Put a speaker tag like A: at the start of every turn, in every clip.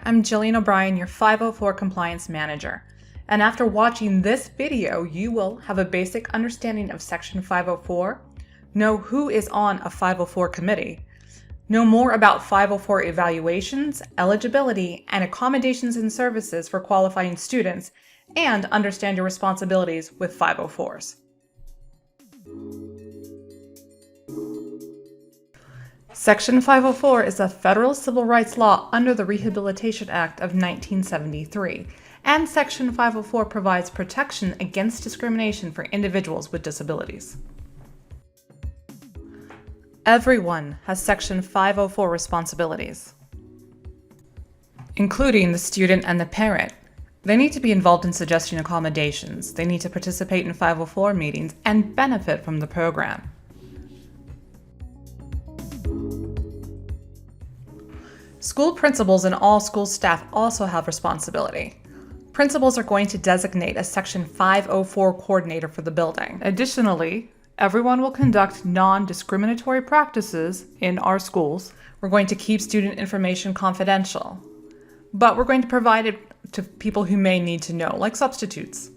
A: I'm Jillian O'Brien, your 504 Compliance Manager. And after watching this video, you will have a basic understanding of Section 504, know who is on a 504 committee, know more about 504 evaluations, eligibility, and accommodations and services for qualifying students, and understand your responsibilities with 504s. Section 504 is a federal civil rights law under the Rehabilitation Act of 1973, and Section 504 provides protection against discrimination for individuals with disabilities. Everyone has Section 504 responsibilities, including the student and the parent. They need to be involved in suggesting accommodations. They need to participate in 504 meetings and benefit from the program. School principals and all school staff also have responsibility. Principals are going to designate a Section 504 coordinator for the building. Additionally, everyone will conduct non-discriminatory practices in our schools. We're going to keep student information confidential, but we're going to provide it to people who may need to know, like substitutes.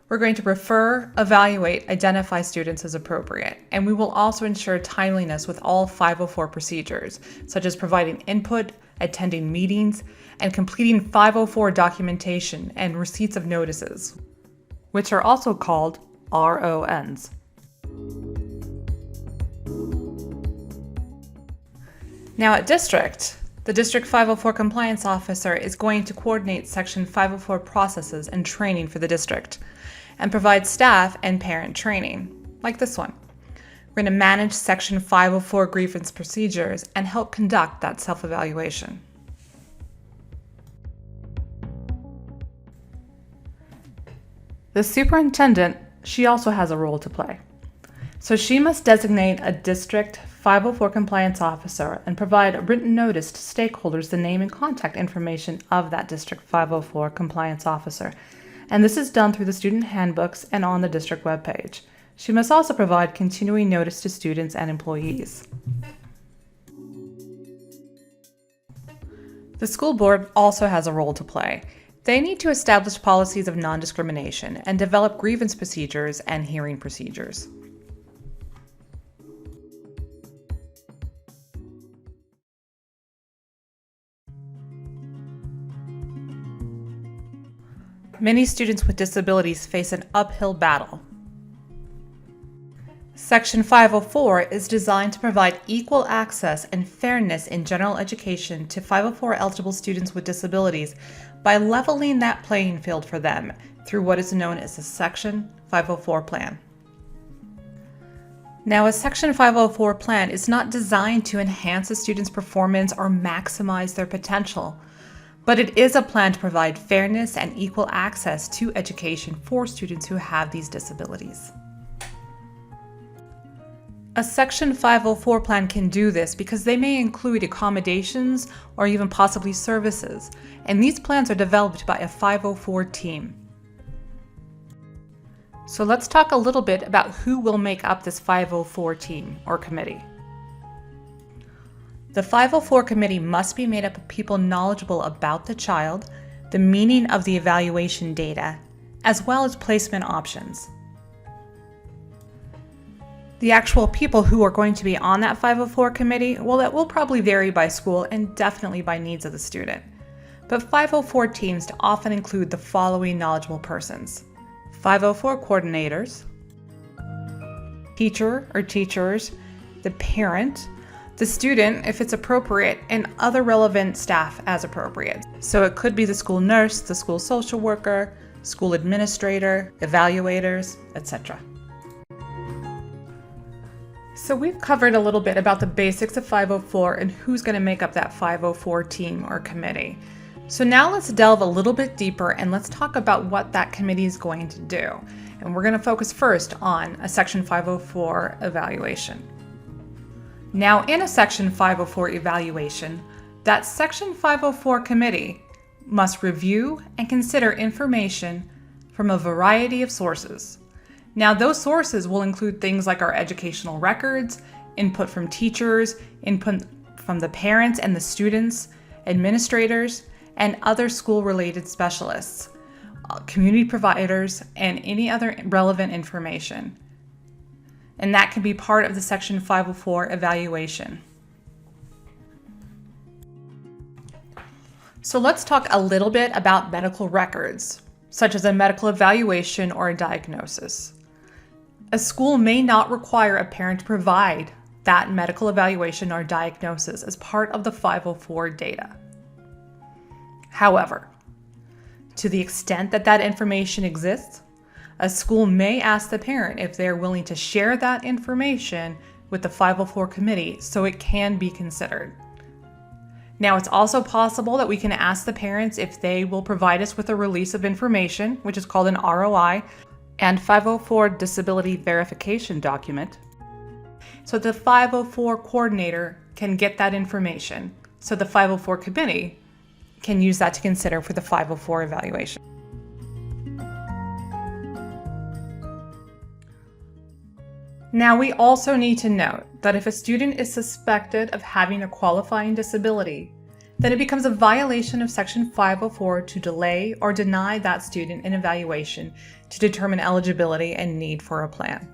A: We're going to refer, evaluate, identify students as appropriate, and we will also ensure timeliness with all 504 procedures, such as providing input, attending meetings, and completing 504 documentation and receipts of notices, which are also called RONs. Now at District, the District 504 Compliance Officer is going to coordinate Section 504 processes and training for the district, and provide staff and parent training, like this one. We're going to manage Section 504 grievance procedures and help conduct that self-evaluation. The superintendent, she also has a role to play. So she must designate a District 504 Compliance Officer and provide a written notice to stakeholders the name and contact information of that District 504 Compliance Officer. And this is done through the student handbooks and on the district webpage. She must also provide continuing notice to students and employees. The school board also has a role to play. They need to establish policies of non-discrimination and develop grievance procedures and hearing procedures. Many students with disabilities face an uphill battle. Section 504 is designed to provide equal access and fairness in general education to 504 eligible students with disabilities by leveling that playing field for them through what is known as a Section 504 plan. Now, a Section 504 plan is not designed to enhance a student's performance or maximize their potential, but it is a plan to provide fairness and equal access to education for students who have these disabilities. A Section 504 plan can do this because they may include accommodations or even possibly services, and these plans are developed by a 504 team. So let's talk a little bit about who will make up this 504 team or committee. The 504 committee must be made up of people knowledgeable about the child, the meaning of the evaluation data, as well as placement options. The actual people who are going to be on that 504 committee, well, that will probably vary by school and definitely by needs of the student. But 504 teams often include the following knowledgeable persons: 504 coordinators, teacher or teachers, the parent, the student, if it's appropriate, and other relevant staff as appropriate. So it could be the school nurse, the school social worker, school administrator, evaluators, etc. So we've covered a little bit about the basics of 504 and who's going to make up that 504 team or committee. So now let's delve a little bit deeper and let's talk about what that committee is going to do. And we're going to focus first on a Section 504 evaluation. Now, in a Section 504 evaluation, that Section 504 committee must review and consider information from a variety of sources. Now, those sources will include things like our educational records, input from teachers, input from the parents and the students, administrators, and other school-related specialists, community providers, and any other relevant information. And that can be part of the Section 504 evaluation. So let's talk a little bit about medical records, such as a medical evaluation or a diagnosis. A school may not require a parent to provide that medical evaluation or diagnosis as part of the 504 data. However, to the extent that that information exists, a school may ask the parent if they are willing to share that information with the 504 committee so it can be considered. Now, it's also possible that we can ask the parents if they will provide us with a release of information, which is called an ROI, and 504 disability verification document, so the 504 coordinator can get that information, so the 504 committee can use that to consider for the 504 evaluation. Now, we also need to note that if a student is suspected of having a qualifying disability, then it becomes a violation of Section 504 to delay or deny that student an evaluation to determine eligibility and need for a plan.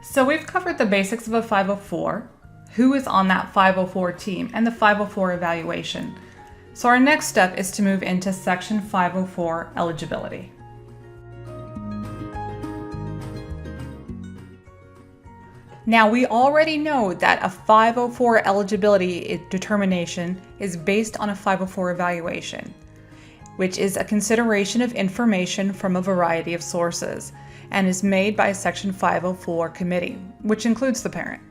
A: So we've covered the basics of a 504, who is on that 504 team, and the 504 evaluation. So our next step is to move into Section 504 eligibility. Now, we already know that a 504 eligibility determination is based on a 504 evaluation, which is a consideration of information from a variety of sources and is made by a Section 504 committee, which includes the parent.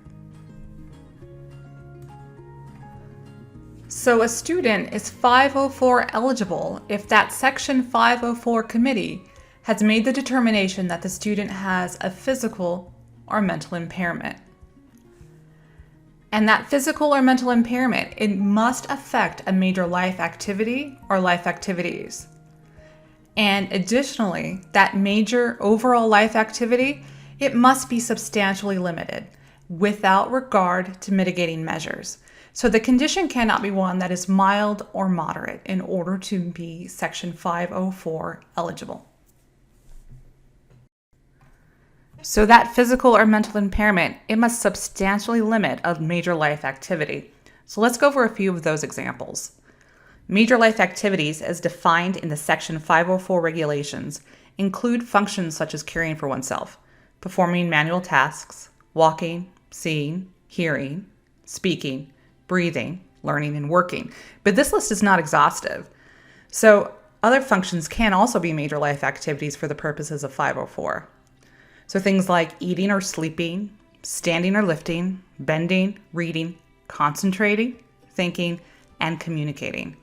A: So a student is 504 eligible if that Section 504 committee has made the determination that the student has a physical or mental impairment. And that physical or mental impairment, it must affect a major life activity or life activities. And additionally, that major overall life activity, it must be substantially limited without regard to mitigating measures. So the condition cannot be one that is mild or moderate in order to be Section 504 eligible. So that physical or mental impairment, it must substantially limit a major life activity. So let's go over a few of those examples. Major life activities, as defined in the Section 504 regulations, include functions such as caring for oneself, performing manual tasks, walking, seeing, hearing, speaking, breathing, learning, and working. But this list is not exhaustive. So other functions can also be major life activities for the purposes of 504. So things like eating or sleeping, standing or lifting, bending, reading, concentrating, thinking, and communicating.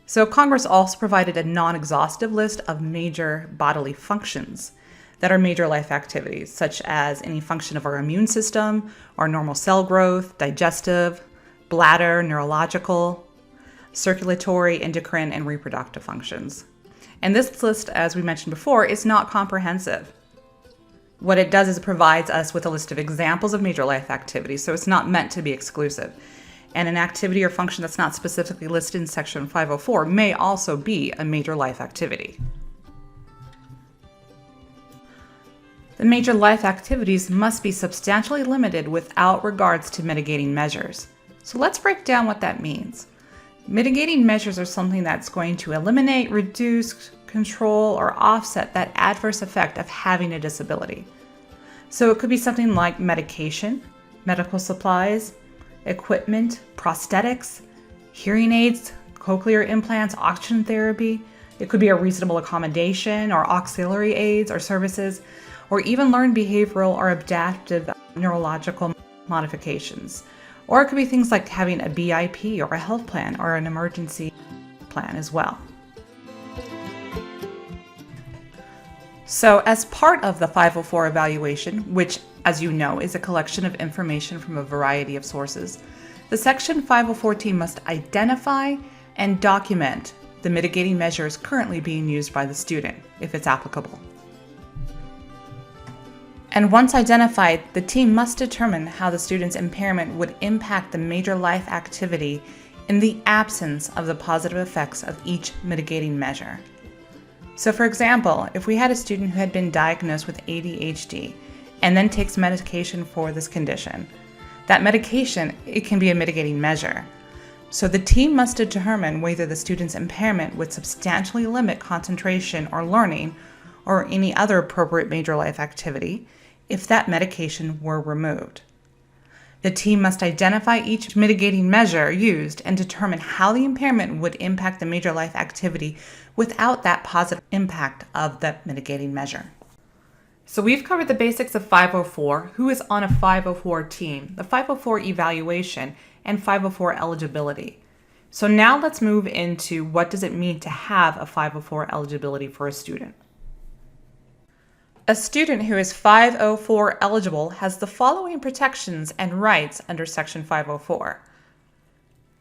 A: So Congress also provided a non-exhaustive list of major bodily functions that are major life activities, such as any function of our immune system, our normal cell growth, digestive, bladder, neurological, circulatory, endocrine, and reproductive functions. And this list, as we mentioned before, is not comprehensive. What it does is it provides us with a list of examples of major life activities, so it's not meant to be exclusive. And an activity or function that's not specifically listed in Section 504 may also be a major life activity. The major life activities must be substantially limited without regards to mitigating measures. So let's break down what that means. Mitigating measures are something that's going to eliminate, reduce, control, or offset that adverse effect of having a disability. So it could be something like medication, medical supplies, equipment, prosthetics, hearing aids, cochlear implants, oxygen therapy. It could be a reasonable accommodation or auxiliary aids or services, or even learned behavioral or adaptive neurological modifications. Or it could be things like having a BIP or a health plan or an emergency plan as well. So as part of the 504 evaluation, which, as you know, is a collection of information from a variety of sources, the Section 504 team must identify and document the mitigating measures currently being used by the student, if it's applicable. And once identified, the team must determine how the student's impairment would impact the major life activity in the absence of the positive effects of each mitigating measure. So for example, if we had a student who had been diagnosed with ADHD and then takes medication for this condition, that medication, it can be a mitigating measure. So the team must determine whether the student's impairment would substantially limit concentration or learning or any other appropriate major life activity if that medication were removed. The team must identify each mitigating measure used and determine how the impairment would impact the major life activity without that positive impact of the mitigating measure. So we've covered the basics of 504, who is on a 504 team, the 504 evaluation, and 504 eligibility. So now let's move into what does it mean to have a 504 eligibility for a student. A student who is 504 eligible has the following protections and rights under Section 504.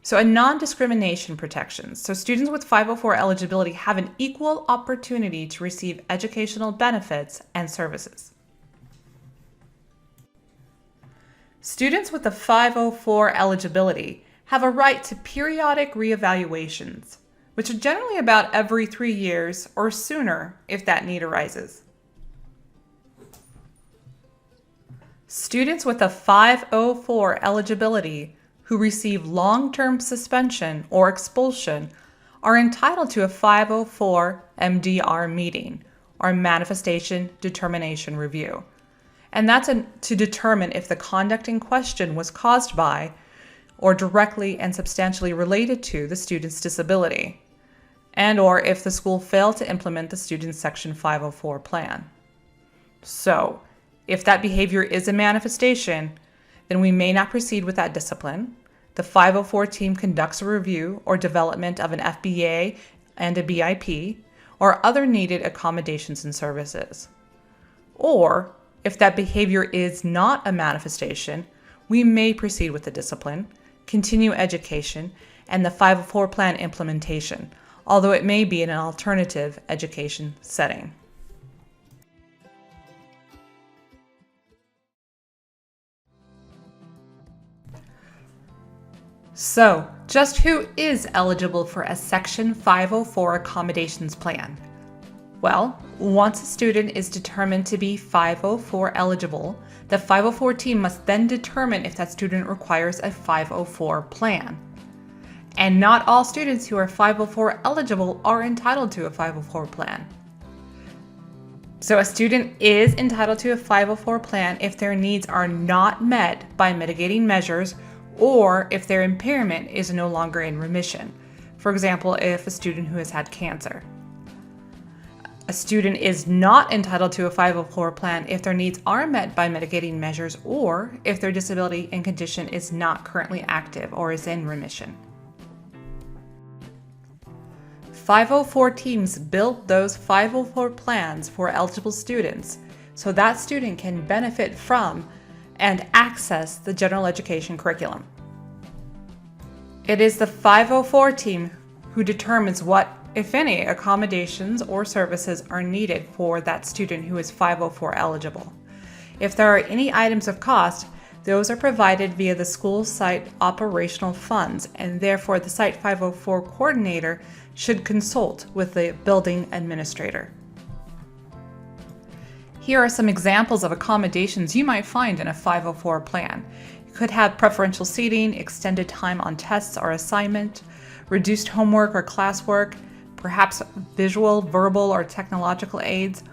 A: So a non-discrimination protections. So students with 504 eligibility have an equal opportunity to receive educational benefits and services. Students with a 504 eligibility have a right to periodic reevaluations, which are generally about every 3 years or sooner if that need arises. Students with a 504 eligibility who receive long-term suspension or expulsion are entitled to a 504 MDR meeting, or manifestation determination review. And that's to determine if the conduct in question was caused by or directly and substantially related to the student's disability, and or if the school failed to implement the student's Section 504 plan. So, if that behavior is a manifestation, then we may not proceed with that discipline. The 504 team conducts a review or development of an FBA and a BIP, or other needed accommodations and services. Or, if that behavior is not a manifestation, we may proceed with the discipline, continue education, and the 504 plan implementation, although it may be in an alternative education setting. So, just who is eligible for a Section 504 accommodations plan? Well, once a student is determined to be 504 eligible, the 504 team must then determine if that student requires a 504 plan. And not all students who are 504 eligible are entitled to a 504 plan. So a student is entitled to a 504 plan if their needs are not met by mitigating measures or if their impairment is no longer in remission. For example, if a student who has had cancer. A student is not entitled to a 504 plan if their needs are met by mitigating measures or if their disability and condition is not currently active or is in remission. 504 teams build those 504 plans for eligible students so that student can benefit from and access the general education curriculum. It is the 504 team who determines what, if any, accommodations or services are needed for that student who is 504 eligible. If there are any items of cost, those are provided via the school site operational funds, and therefore the Site 504 coordinator should consult with the building administrator. Here are some examples of accommodations you might find in a 504 plan. You could have preferential seating, extended time on tests or assignment, reduced homework or classwork, perhaps visual, verbal, or technological aids,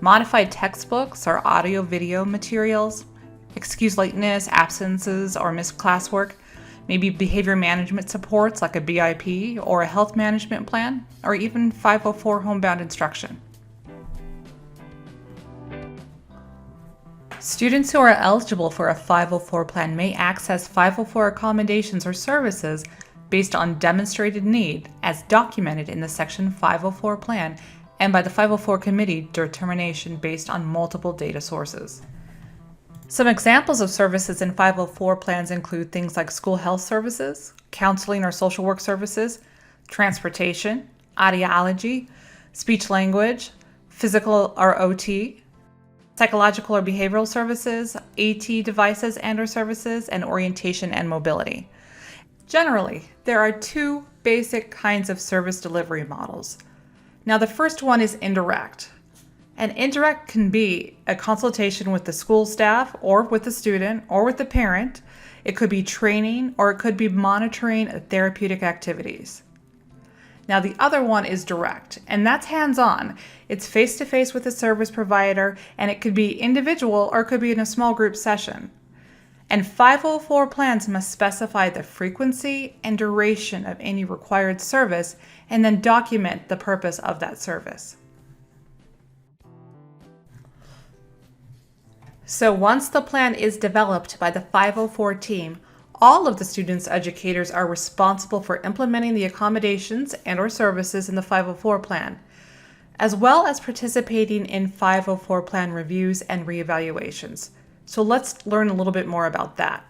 A: modified textbooks or audio-video materials, excused lateness, absences, or missed classwork, maybe behavior management supports like a BIP or a health management plan, or even 504 homebound instruction. Students who are eligible for a 504 plan may access 504 accommodations or services based on demonstrated need as documented in the Section 504 plan and by the 504 committee determination based on multiple data sources. Some examples of services in 504 plans include things like school health services, counseling or social work services, transportation, audiology, speech language, physical or OT, psychological or behavioral services, AT devices and or services, and orientation and mobility. Generally, there are two basic kinds of service delivery models. Now, the first one is indirect. And indirect can be a consultation with the school staff or with the student or with the parent. It could be training or it could be monitoring therapeutic activities. Now, the other one is direct, and that's hands-on. It's face-to-face with the service provider, and it could be individual or it could be in a small group session. And 504 plans must specify the frequency and duration of any required service and then document the purpose of that service. So once the plan is developed by the 504 team, all of the students' educators are responsible for implementing the accommodations and or services in the 504 plan, as well as participating in 504 plan reviews and reevaluations. So let's learn a little bit more about that.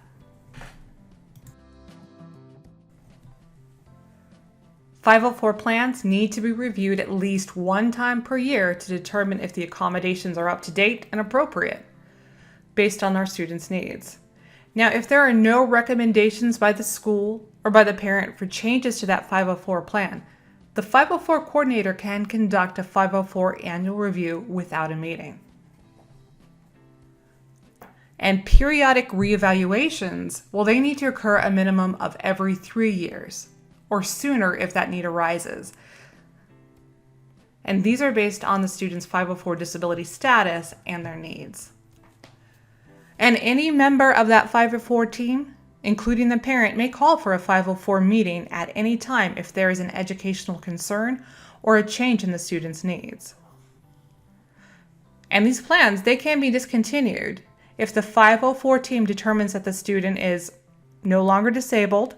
A: .504 plans need to be reviewed at least one time per year to determine if the accommodations are up to date and appropriate based on our students' needs. Now, if there are no recommendations by the school or by the parent for changes to that 504 plan, the 504 coordinator can conduct a 504 annual review without a meeting. And periodic reevaluations, well, they need to occur a minimum of every 3 years, or sooner if that need arises. And these are based on the student's 504 disability status and their needs. And any member of that 504 team, including the parent, may call for a 504 meeting at any time if there is an educational concern or a change in the student's needs. And these plans, they can be discontinued if the 504 team determines that the student is no longer disabled,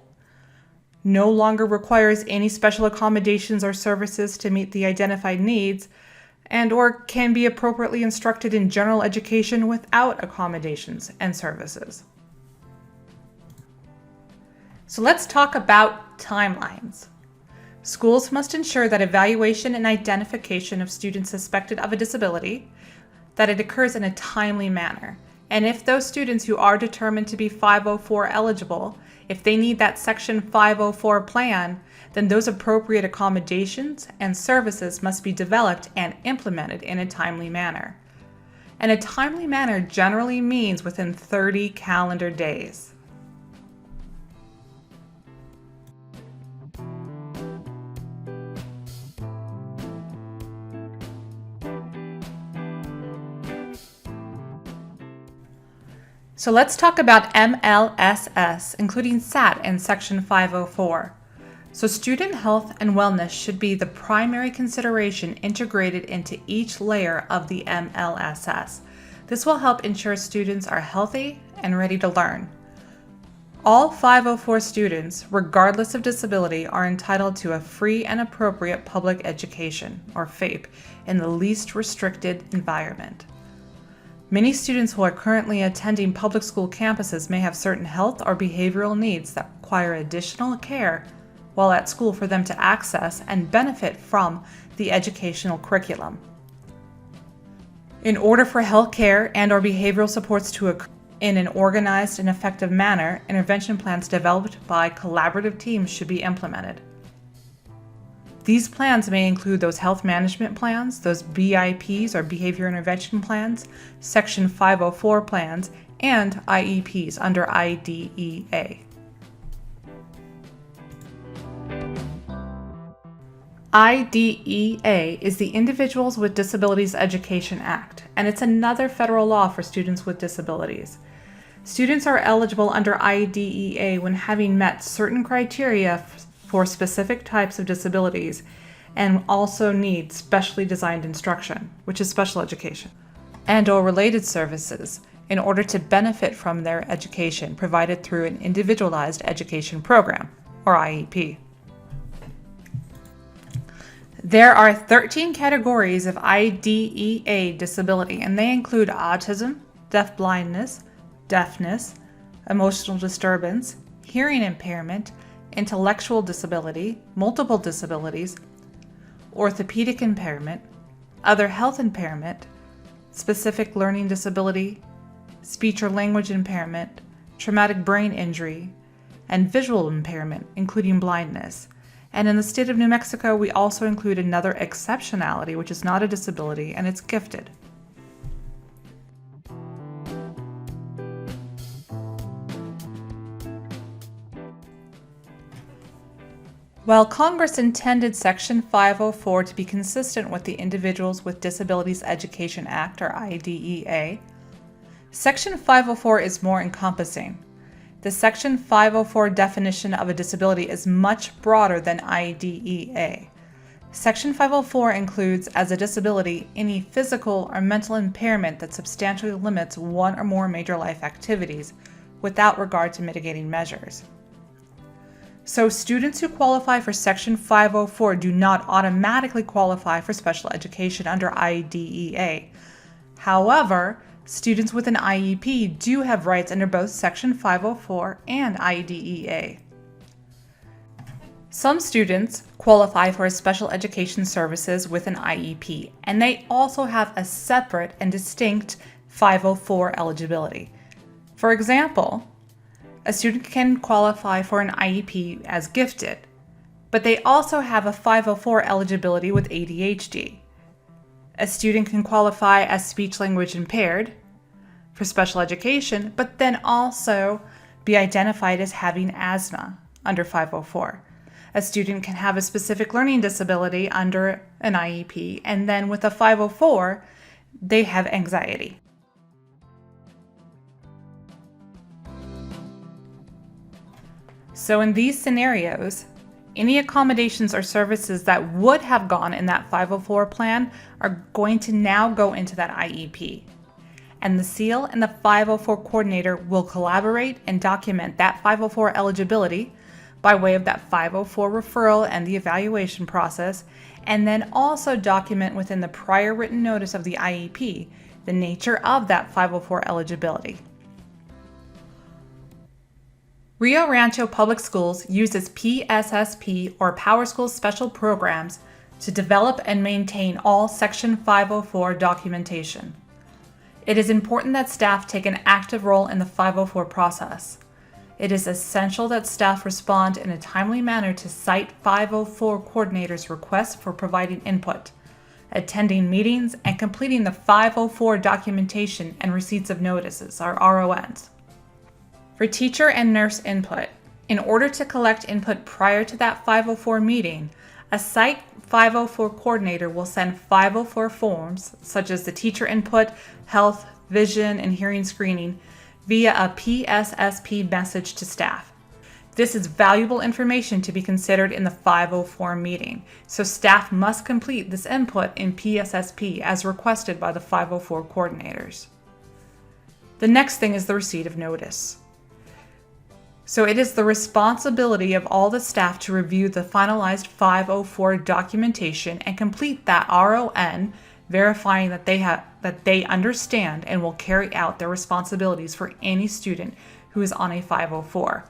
A: no longer requires any special accommodations or services to meet the identified needs, and or can be appropriately instructed in general education without accommodations and services. So let's talk about timelines. Schools must ensure that evaluation and identification of students suspected of a disability, that it occurs in a timely manner. And if those students who are determined to be 504 eligible, if they need that Section 504 plan, then those appropriate accommodations and services must be developed and implemented in a timely manner. And a timely manner generally means within 30 calendar days. So let's talk about MLSS, including SAT and Section 504. So student health and wellness should be the primary consideration integrated into each layer of the MLSS. This will help ensure students are healthy and ready to learn. All 504 students, regardless of disability, are entitled to a free and appropriate public education, or FAPE, in the least restricted environment. Many students who are currently attending public school campuses may have certain health or behavioral needs that require additional care while at school for them to access and benefit from the educational curriculum. In order for health care and or behavioral supports to occur in an organized and effective manner, intervention plans developed by collaborative teams should be implemented. These plans may include those health management plans, those BIPs or behavior intervention plans, Section 504 plans, and IEPs under IDEA. IDEA is the Individuals with Disabilities Education Act, and it's another federal law for students with disabilities. Students are eligible under IDEA when having met certain criteria for specific types of disabilities and also need specially designed instruction, which is special education, and or related services in order to benefit from their education provided through an individualized education program, or IEP. There are 13 categories of IDEA disability, and they include autism, deafblindness, deafness, emotional disturbance, hearing impairment, intellectual disability, multiple disabilities, orthopedic impairment, other health impairment, specific learning disability, speech or language impairment, traumatic brain injury, and visual impairment, including blindness. And in the state of New Mexico, we also include another exceptionality, which is not a disability, and it's gifted. While Congress intended Section 504 to be consistent with the Individuals with Disabilities Education Act, or IDEA, Section 504 is more encompassing. The Section 504 definition of a disability is much broader than IDEA. Section 504 includes as a disability any physical or mental impairment that substantially limits one or more major life activities without regard to mitigating measures. So students who qualify for Section 504 do not automatically qualify for special education under IDEA. However, students with an IEP do have rights under both Section 504 and IDEA. Some students qualify for special education services with an IEP, and they also have a separate and distinct 504 eligibility. For example, a student can qualify for an IEP as gifted, but they also have a 504 eligibility with ADHD. A student can qualify as speech-language impaired for special education, but then also be identified as having asthma under 504. A student can have a specific learning disability under an IEP, and then with a 504, they have anxiety. So in these scenarios, any accommodations or services that would have gone in that 504 plan are going to now go into that IEP. And the SEAL and the 504 coordinator will collaborate and document that 504 eligibility by way of that 504 referral and the evaluation process, and then also document within the prior written notice of the IEP the nature of that 504 eligibility. Rio Rancho Public Schools uses PSSP or PowerSchool Special Programs to develop and maintain all Section 504 documentation. It is important that staff take an active role in the 504 process. It is essential that staff respond in a timely manner to Site 504 coordinators' requests for providing input, attending meetings, and completing the 504 documentation and receipts of notices, or RONs. For teacher and nurse input, in order to collect input prior to that 504 meeting, a Site 504 coordinator will send 504 forms, such as the teacher input, health, vision, and hearing screening, via a PSSP message to staff. This is valuable information to be considered in the 504 meeting, so staff must complete this input in PSSP as requested by the 504 coordinators. The next thing is the receipt of notice. So it is the responsibility of all the staff to review the finalized 504 documentation and complete that RON, verifying that they understand and will carry out their responsibilities for any student who is on a 504.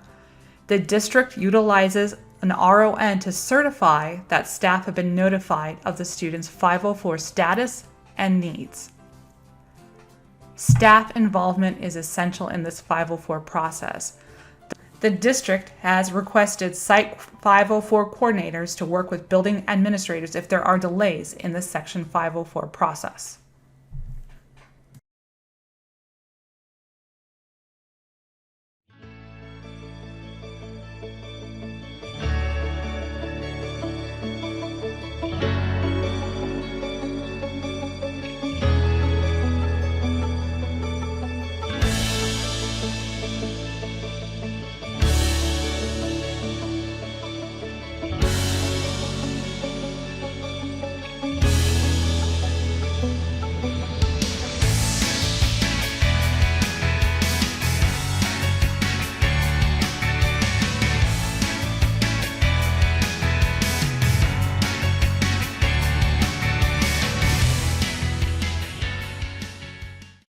A: The district utilizes an RON to certify that staff have been notified of the student's 504 status and needs. Staff involvement is essential in this 504 process. The district has requested Site 504 coordinators to work with building administrators if there are delays in the Section 504 process.